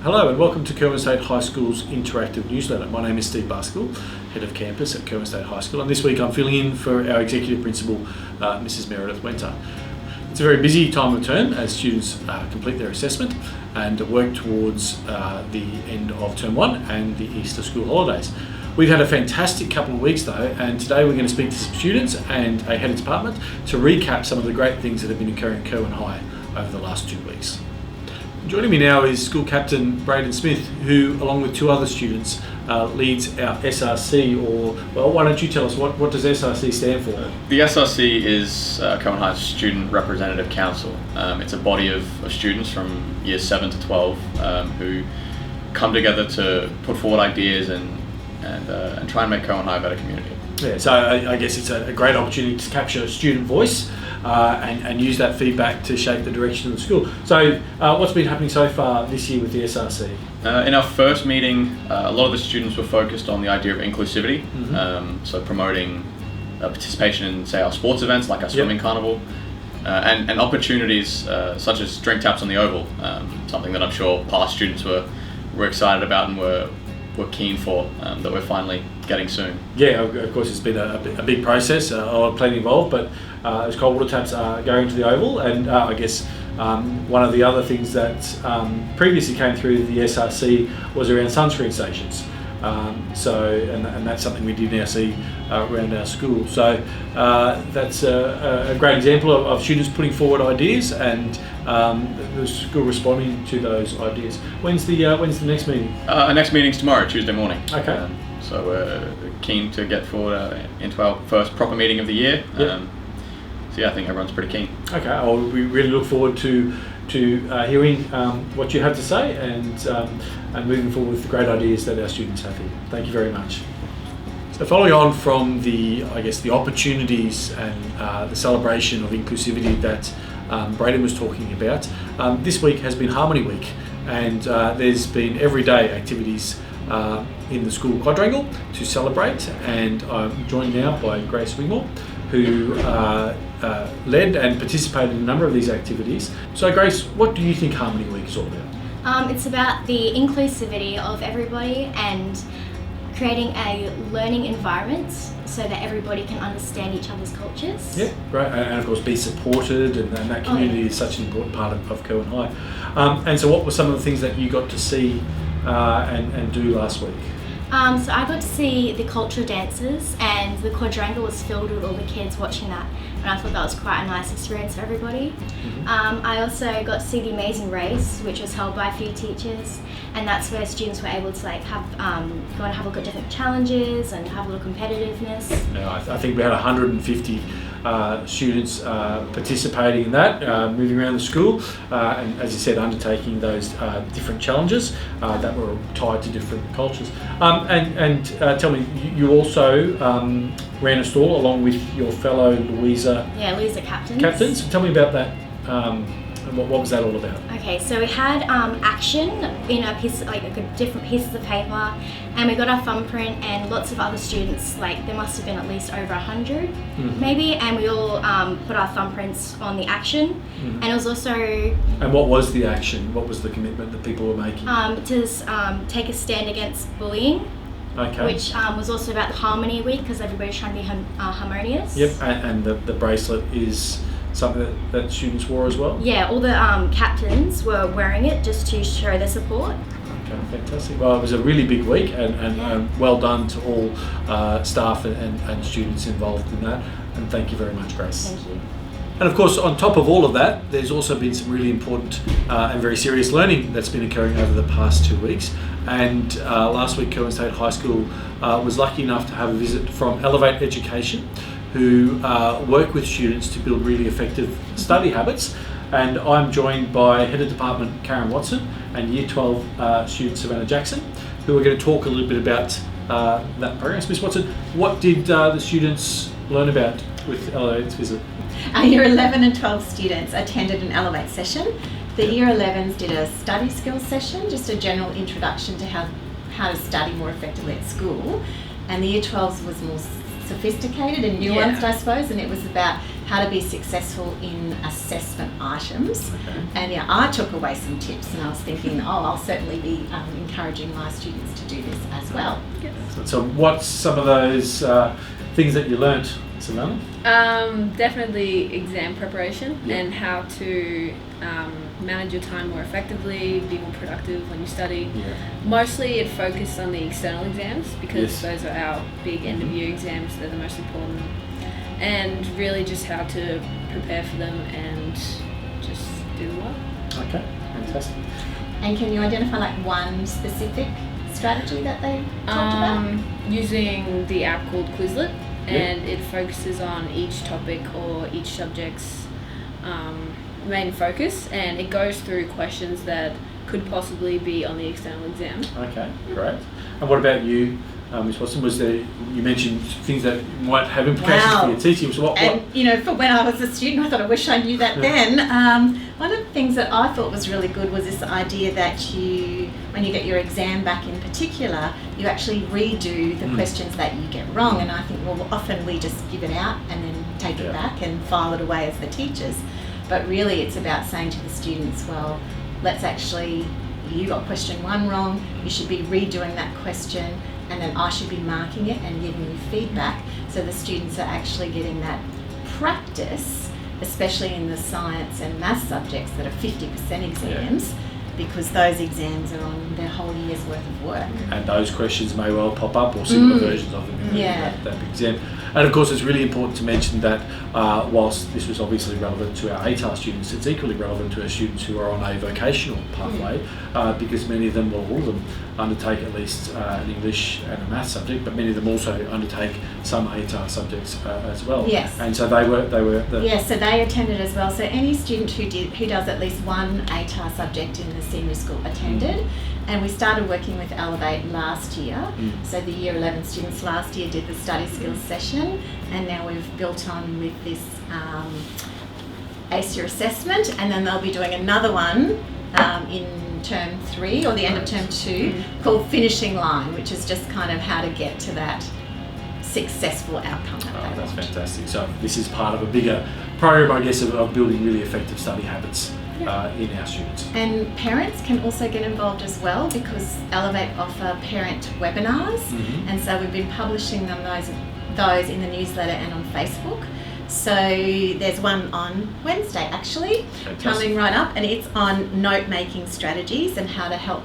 Hello and welcome to Curwin State High School's interactive newsletter. My name is Steve Baskell, Head of Campus at Curwin State High School, and this week I'm filling in for our Executive Principal, Mrs Meredith Winter. It's a very busy time of term as students complete their assessment and work towards the end of Term 1 and the Easter school holidays. We've had a fantastic couple of weeks though, and today we're going to speak to some students and a head of department to recap some of the great things that have been occurring at Curwin High over the last 2 weeks. Joining me now is School Captain Braden Smith, who, along with two other students, leads our SRC, or, well, why don't you tell us, what does SRC stand for? The SRC is Curwin High's Student Representative Council. It's a body of students from years 7 to 12 who come together to put forward ideas and try and make Curwin High a better community. Yeah, so I guess it's a great opportunity to capture student voice and use that feedback to shape the direction of the school. So what's been happening so far this year with the SRC? In our first meeting, a lot of the students were focused on the idea of inclusivity, so promoting participation in, say, our sports events like our swimming carnival, and opportunities such as drink taps on the Oval, something that I'm sure past students were excited about and were keen for, that we're finally getting soon. Yeah, of course it's been a big process, a lot of planning involved, but those cold water taps are going to the Oval, and I guess one of the other things that previously came through the SRC was around sunscreen stations. And that's something we do now see around our school. So that's a great example of students putting forward ideas and the school responding to those ideas. When's the next meeting? Our next meeting's tomorrow, Tuesday morning. Okay. So we're keen to get forward into our first proper meeting of the year. Yep. So yeah, I think everyone's pretty keen. Okay, well, we really look forward to hearing what you have to say and moving forward with the great ideas that our students have here. Thank you very much. So following on from the opportunities and the celebration of inclusivity that Braden was talking about, this week has been Harmony Week, and there's been everyday activities in the school quadrangle to celebrate, and I'm joined now by Grace Wingmore, who led and participated in a number of these activities. So Grace, what do you think Harmony Week is all about? It's about the inclusivity of everybody and creating a learning environment so that everybody can understand each other's cultures. Yeah, right, and of course be supported, and that community is such an important part of Curwin High. And so what were some of the things that you got to see and do last week? So I got to see the cultural dances, and the quadrangle was filled with all the kids watching that, and I thought that was quite a nice experience for everybody. I also got to see the Amazing Race, which was held by a few teachers, and that's where students were able to have go and have a look at different challenges and have a little competitiveness. Yeah, I think we had 150 students participating in that, moving around the school, and as you said, undertaking those different challenges that were tied to different cultures. And tell me, you also ran a stall along with your fellow Louisa captains. Tell me about that. What was that all about? Okay, so we had action in a piece, different pieces of paper, and we got our thumbprint, and lots of other students, there must have been at least over 100 maybe, and we all put our thumbprints on the action. And it was also... And what was the action? What was the commitment that people were making? To take a stand against bullying. Okay. Which was also about the Harmony Week, because everybody's trying to be harmonious. Yep, and the bracelet is something that students wore as well? Yeah, all the captains were wearing it just to show their support. Okay, fantastic. Well, it was a really big week, and well done to all staff and students involved in that, and thank you very much, Grace. Thank you. And of course, on top of all of that, there's also been some really important and very serious learning that's been occurring over the past 2 weeks. And last week, Curwin State High School was lucky enough to have a visit from Elevate Education, who work with students to build really effective study habits. And I'm joined by Head of Department Karen Watson and Year 12 student Savannah Jackson, who are going to talk a little bit about that program. Miss Watson, what did the students learn about with Elevate's visit? Year 11 and 12 students attended an Elevate session. The Year 11s did a study skills session, just a general introduction to how to study more effectively at school. And the Year 12s was more sophisticated and nuanced, I suppose, and it was about how to be successful in assessment items. Okay. And yeah, I took away some tips, and I was thinking, I'll certainly be encouraging my students to do this as well. So what's some of those things that you learnt, Savannah? Definitely exam preparation Yeah. and how to manage your time more effectively, be more productive when you study. Yeah. Mostly it focused on the external exams because Yes. those are our big end of year exams, they're the most important. And really just how to prepare for them and just do them well. Okay, fantastic. And can you identify like one specific strategy that they talked about? Using the app called Quizlet, Yeah. and it focuses on each topic or each subject's main focus, and it goes through questions that could possibly be on the external exam. Okay, great. And what about you, Ms. Watson? Was there, you mentioned things that might have implications Wow. for your teaching. So what? And you know, for when I was a student, I thought I wish I knew that then. One of the things that I thought was really good was this idea that you, when you get your exam back in particular, you actually redo the questions that you get wrong. And I think, well, often we just give it out and then take Yeah. it back and file it away as the teachers. But really, it's about saying to the students, well, let's actually, you got question 1 wrong, you should be redoing that question, and then I should be marking it and giving you feedback, so the students are actually getting that practice, especially in the science and maths subjects that are 50% exams, because those exams are on their whole year's worth of work. And those questions may well pop up, or similar versions of them in Yeah. that big exam. And of course, it's really important to mention that whilst this was obviously relevant to our ATAR students, it's equally relevant to our students who are on a vocational pathway, because many of them, well, all of them, undertake at least an English and a maths subject, but many of them also undertake some ATAR subjects as well. Yes. And so they were the Yeah, so they attended as well. So any student who does at least one ATAR subject in the senior school attended. And we started working with Elevate last year. So the year 11 students last year did the study skills session, and now we've built on with this ACER assessment, and then they'll be doing another one in term 3 or the end of term 2 called Finishing Line, which is just kind of how to get to that successful outcome that Oh, they that's want. fantastic. So this is part of a bigger program, I guess, of building really effective study habits in our students. And parents can also get involved as well, because Elevate offer parent webinars, and so we've been publishing those in the newsletter and on Facebook. So there's one on Wednesday actually, coming right up, and it's on note-making strategies and how to help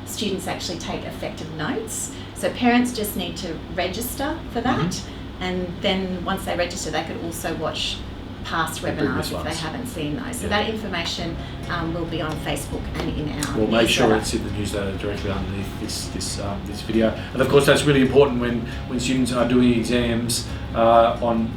students actually take effective notes. So parents just need to register for that, and then once they register, they could also watch past webinars if they haven't seen those. So that information will be on Facebook and in our We'll make sure newsletter. it's in the newsletter directly underneath this video. And of course, that's really important when students are doing exams on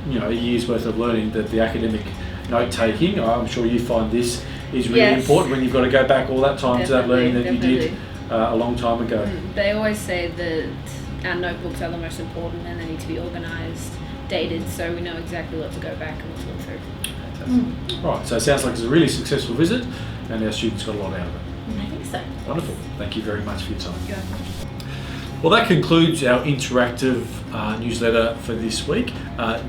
a year's worth of learning, that the academic note taking. I'm sure you find this is really important when you've got to go back all that time to that learning that you did a long time ago. They always say that our notebooks are the most important, and they need to be organised, dated, so we know exactly what to go back and what to look through. Fantastic. Right, so it sounds like it's a really successful visit, and our students got a lot out of it. I think so. Wonderful. Thank you very much for your time. Yeah. Well, that concludes our interactive newsletter for this week.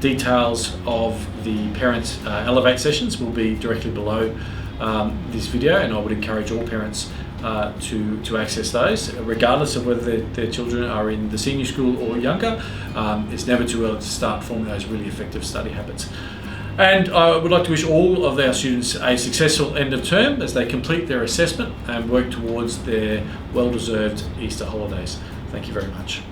Details of the parents' Elevate sessions will be directly below this video, and I would encourage all parents to access those, regardless of whether their children are in the senior school or younger. It's never too early to start forming those really effective study habits. And I would like to wish all of our students a successful end of term as they complete their assessment and work towards their well-deserved Easter holidays. Thank you very much.